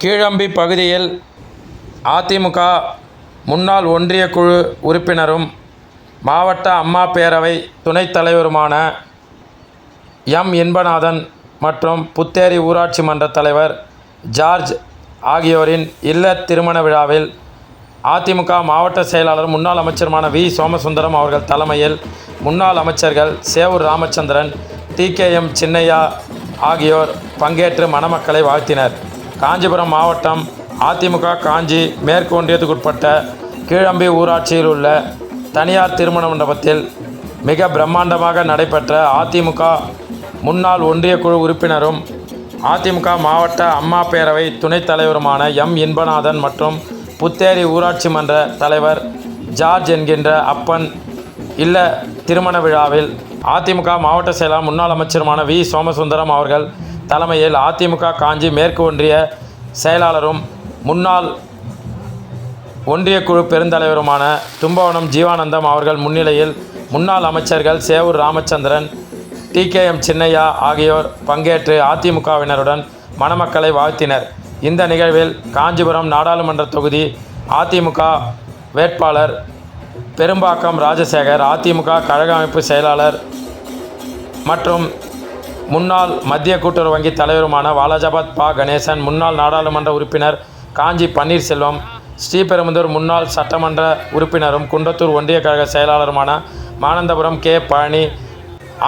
கீழம்பி பகுதியில் அதிமுக முன்னாள் ஒன்றிய குழு உறுப்பினரும் மாவட்ட அம்மா பேரவை துணைத் தலைவருமான எம். இன்பநாதன் மற்றும் புத்தேரி ஊராட்சி மன்ற தலைவர் ஜார்ஜ் ஆகியோரின் இல்ல திருமண விழாவில் அதிமுக மாவட்ட செயலாளர் முன்னாள் அமைச்சருமான வி. சோமசுந்தரம் அவர்கள் தலைமையில் முன்னாள் அமைச்சர்கள் சேவூர் ராமச்சந்திரன், டி.கே.எம். சின்னையா ஆகியோர் பங்கேற்று மணமக்களை வாழ்த்தினர். காஞ்சிபுரம் மாவட்டம் அதிமுக காஞ்சி மேற்கு ஒன்றியத்துக்குட்பட்ட கீழம்பி ஊராட்சியில் உள்ள தனியார் திருமண மண்டபத்தில் மிக பிரம்மாண்டமாக நடைபெற்ற அதிமுக முன்னாள் ஒன்றிய குழு உறுப்பினரும் அதிமுக மாவட்ட அம்மா பேரவை துணைத் தலைவருமான எம். இன்பநாதன் மற்றும் புத்தேரி ஊராட்சி மன்ற தலைவர் ஜார்ஜ் என்கின்ற அப்பன் இல்ல திருமண விழாவில் அதிமுக மாவட்ட செயலாளர் முன்னாள் அமைச்சருமான வி. சோமசுந்தரம் அவர்கள் தலைமையில் அதிமுக காஞ்சி மேற்கு ஒன்றிய செயலாளரும் முன்னாள் ஒன்றிய குழு பெருந்தலைவருமான தும்பவனம் ஜீவானந்தம் அவர்கள் முன்னிலையில் முன்னாள் அமைச்சர்கள் சேவூர் ராமச்சந்திரன், டி.கே.எம். சின்னையா ஆகியோர் பங்கேற்று அதிமுகவினருடன் மணமக்களை வாழ்த்தினர். இந்த நிகழ்வில் காஞ்சிபுரம் நாடாளுமன்ற தொகுதி அதிமுக வேட்பாளர் பெரும்பாக்கம் ராஜசேகர், அதிமுக கழக அமைப்பு செயலாளர் மற்றும் முன்னாள் மத்திய கூட்டுறவு வங்கி தலைவருமான வாலாஜாபாத் பா. கணேசன், முன்னாள் நாடாளுமன்ற உறுப்பினர் காஞ்சி பன்னீர்செல்வம், ஸ்ரீபெரும்புதூர் முன்னாள் சட்டமன்ற உறுப்பினரும் குன்றத்தூர் ஒன்றிய கழக செயலாளருமான மானந்தபுரம் கே. பழனி,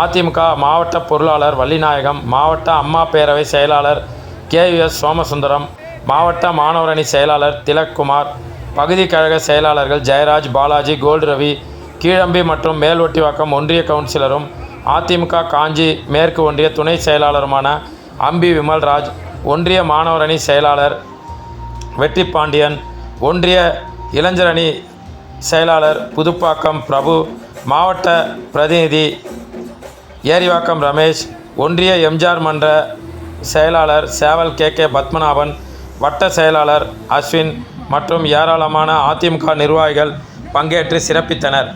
அதிமுக மாவட்ட பொருளாளர் வள்ளிநாயகம், மாவட்ட அம்மா பேரவை செயலாளர் கே.யு.எஸ். சோமசுந்தரம், மாவட்ட மாணவர் அணி செயலாளர் திலக்குமார், பகுதி கழக செயலாளர்கள் ஜெயராஜ், பாலாஜி, கோல்டு ரவி, கீழம்பி மற்றும் மேல்வொட்டிவாக்கம் ஒன்றிய கவுன்சிலரும் அதிமுக காஞ்சி மேற்கு ஒன்றிய துணை செயலாளருமான அம்பி விமல்ராஜ், ஒன்றிய மாணவர் அணி செயலாளர் வெற்றிப்பாண்டியன், ஒன்றிய இளைஞர் அணி செயலாளர் புதுப்பாக்கம் பிரபு, மாவட்ட பிரதிநிதி ஏரிவாக்கம் ரமேஷ், ஒன்றிய எம்ஜிஆர் மன்ற செயலாளர் சேவல் கே. பத்மநாபன், வட்ட செயலாளர் அஸ்வின் மற்றும் ஏராளமான அதிமுக நிர்வாகிகள் பங்கேற்று சிறப்பித்தனர்.